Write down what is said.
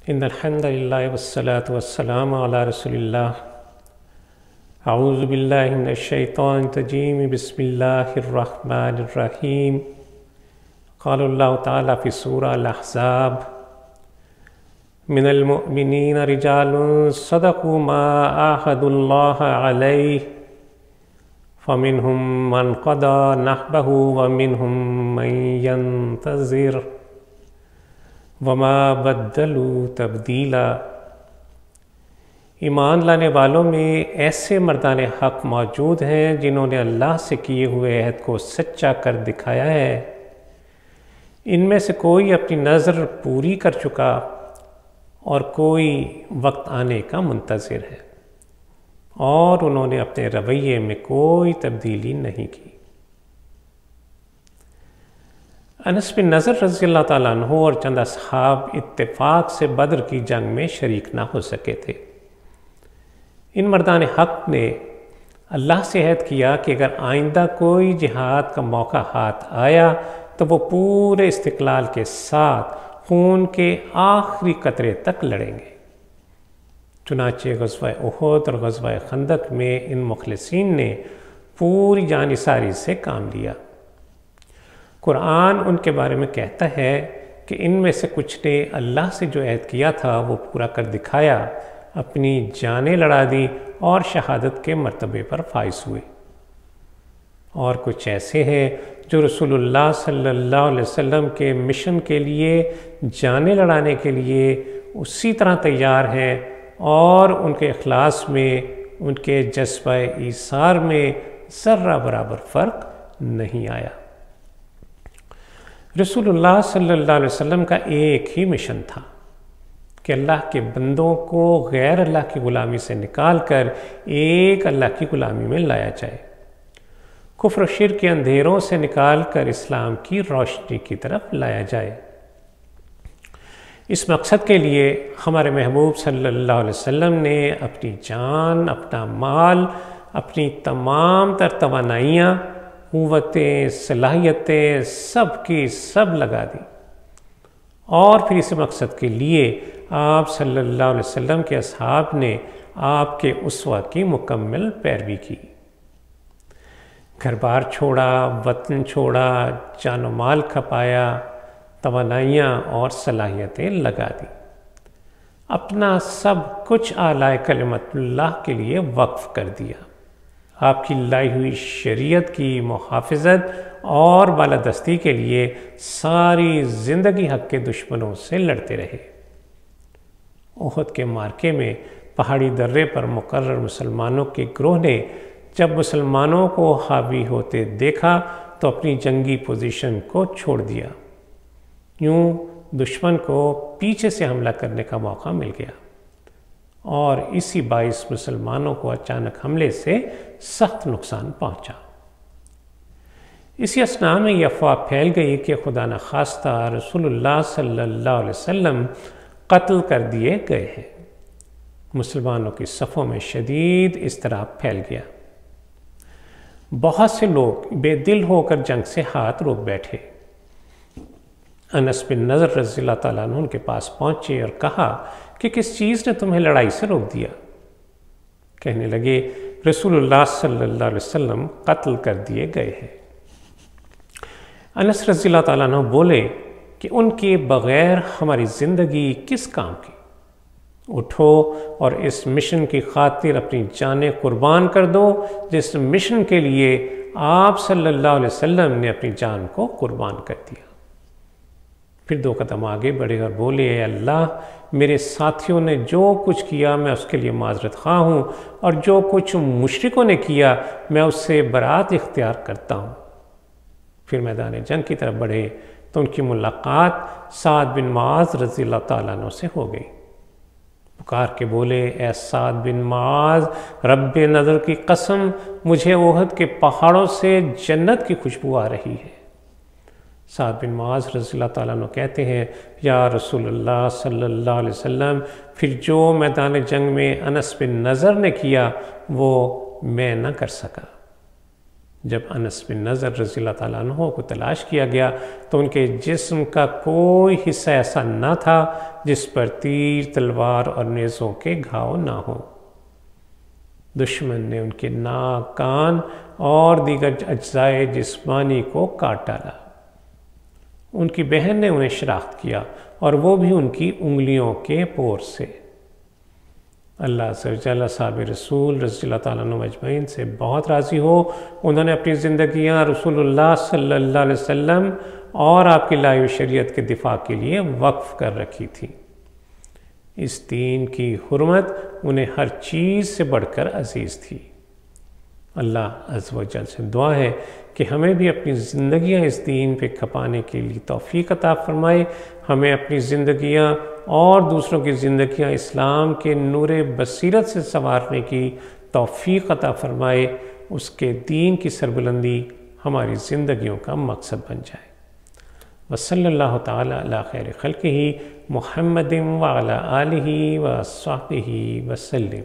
ان الحمد للہ والصلاة والسلام علی رسول اللہ اعوذ باللہ من الشیطان الرجیم بسم اللہ الرحمن الرحیم قال اللہ تعالی فی سورہ الاحزاب من المؤمنین رجال صدقوا ما عاهدوا اللہ علیہ فمنهم من قضى نحبه ومنهم من ينتظر وما بدلوا تبدیلا۔ ایمان لانے والوں میں ایسے مردان حق موجود ہیں جنہوں نے اللہ سے کیے ہوئے عہد کو سچا کر دکھایا ہے۔ ان میں سے کوئی اپنی نظر پوری کر چکا اور کوئی وقت آنے کا منتظر ہے، اور انہوں نے اپنے رویے میں کوئی تبدیلی نہیں کی۔ انس بن نضر رضی اللہ تعالیٰ عنہ اور چند اصحاب اتفاق سے بدر کی جنگ میں شریک نہ ہو سکے تھے۔ ان مردان حق نے اللہ سے عہد کیا کہ اگر آئندہ کوئی جہاد کا موقع ہاتھ آیا تو وہ پورے استقلال کے ساتھ خون کے آخری قطرے تک لڑیں گے۔ چنانچہ غزوہ احد اور غزوہ خندق میں ان مخلصین نے پوری جانثاری سے کام لیا۔ قرآن ان کے بارے میں کہتا ہے کہ ان میں سے کچھ نے اللہ سے جو عہد کیا تھا وہ پورا کر دکھایا، اپنی جانیں لڑا دی اور شہادت کے مرتبے پر فائز ہوئے، اور کچھ ایسے ہیں جو رسول اللہ صلی اللہ علیہ وسلم کے مشن کے لیے جانیں لڑانے کے لیے اسی طرح تیار ہیں، اور ان کے اخلاص میں، ان کے جذبہ ایثار میں ذرہ برابر فرق نہیں آیا۔ رسول اللہ صلی اللہ علیہ وسلم کا ایک ہی مشن تھا کہ اللہ کے بندوں کو غیر اللہ کی غلامی سے نکال کر ایک اللہ کی غلامی میں لایا جائے، کفر و شرک کے اندھیروں سے نکال کر اسلام کی روشنی کی طرف لایا جائے۔ اس مقصد کے لیے ہمارے محبوب صلی اللہ علیہ وسلم نے اپنی جان، اپنا مال، اپنی تمام تر توانائیاں، قوتیں، صلاحیتیں سب کی سب لگا دی، اور پھر اس مقصد کے لیے آپ صلی اللہ علیہ وسلم کے اصحاب نے آپ کے اسوہ کی مکمل پیروی کی۔ گھر بار چھوڑا، وطن چھوڑا، جان و مال کھپایا، توانائیاں اور صلاحیتیں لگا دی، اپنا سب کچھ اعلی کلمت اللہ کے لیے وقف کر دیا، آپ کی لائی ہوئی شریعت کی محافظت اور بالادستی کے لیے ساری زندگی حق کے دشمنوں سے لڑتے رہے۔ احد کے معرکے میں پہاڑی درے پر مقرر مسلمانوں کے گروہ نے جب مسلمانوں کو حاوی ہوتے دیکھا تو اپنی جنگی پوزیشن کو چھوڑ دیا، یوں دشمن کو پیچھے سے حملہ کرنے کا موقع مل گیا، اور اسی باعث مسلمانوں کو اچانک حملے سے سخت نقصان پہنچا۔ اسی اثناء میں یہ افواہ پھیل گئی کہ خدا نخواستہ رسول اللہ صلی اللہ علیہ وسلم قتل کر دیے گئے ہیں۔ مسلمانوں کی صفوں میں شدید اضطراب پھیل گیا، بہت سے لوگ بے دل ہو کر جنگ سے ہاتھ روک بیٹھے۔ انس بن نضر رضی اللہ تعالیٰ عنہ ان کے پاس پہنچے اور کہا کہ کس چیز نے تمہیں لڑائی سے روک دیا؟ کہنے لگے رسول اللہ صلی اللہ علیہ وسلم قتل کر دیے گئے ہیں۔ انس رضی اللہ تعالیٰ عنہ بولے کہ ان کے بغیر ہماری زندگی کس کام کی؟ اٹھو اور اس مشن کی خاطر اپنی جانیں قربان کر دو جس مشن کے لیے آپ صلی اللہ علیہ وسلم نے اپنی جان کو قربان کر دیا۔ پھر 2 قدم آگے بڑھے اور بولے اے اللہ، میرے ساتھیوں نے جو کچھ کیا میں اس کے لیے معذرت خواہ ہوں، اور جو کچھ مشرکوں نے کیا میں اس سے برات اختیار کرتا ہوں۔ پھر میدان جنگ کی طرف بڑھے تو ان کی ملاقات سعد بن معاذ رضی اللہ تعالیٰ عنہ سے ہو گئی۔ پکار کے بولے اے سعد بن معاذ، رب نظر کی قسم مجھے احد کے پہاڑوں سے جنت کی خوشبو آ رہی ہے۔ سعد بن معاذ رضی اللہ تعالیٰ عنہ کہتے ہیں یا رسول اللہ صلی اللہ علیہ وسلم، پھر جو میدان جنگ میں انس بن نضر نے کیا وہ میں نہ کر سکا۔ جب انس بن نضر رضی اللہ تعالیٰ عنہ کو تلاش کیا گیا تو ان کے جسم کا کوئی حصہ ایسا نہ تھا جس پر تیر، تلوار اور نیزوں کے گھاؤ نہ ہوں۔ دشمن نے ان کے ناک، کان اور دیگر اجزائے جسمانی کو کاٹ ڈالا۔ ان کی بہن نے انہیں شناخت کیا اور وہ بھی ان کی انگلیوں کے پور سے۔ اللہ عز و جل اصحاب رسول رضی اللہ تعالیٰ عنہ اجمعین سے بہت راضی ہو۔ انہوں نے اپنی زندگیاں رسول اللہ صلی اللہ علیہ وسلم اور آپ کی لائی ہوئی شریعت کے دفاع کے لیے وقف کر رکھی تھی۔ اس دین کی حرمت انہیں ہر چیز سے بڑھ کر عزیز تھی۔ اللہ عز و جل سے دعا ہے کہ ہمیں بھی اپنی زندگیاں اس دین پہ کھپانے کے لیے توفیق عطا فرمائے، ہمیں اپنی زندگیاں اور دوسروں کی زندگیاں اسلام کے نور بصیرت سے سنوارنے کی توفیق عطا فرمائے، اس کے دین کی سربلندی ہماری زندگیوں کا مقصد بن جائے۔ وصلی اللہ تعالی علی خیر خلقہ محمد وعلی آلہ وصحبہ وسلم۔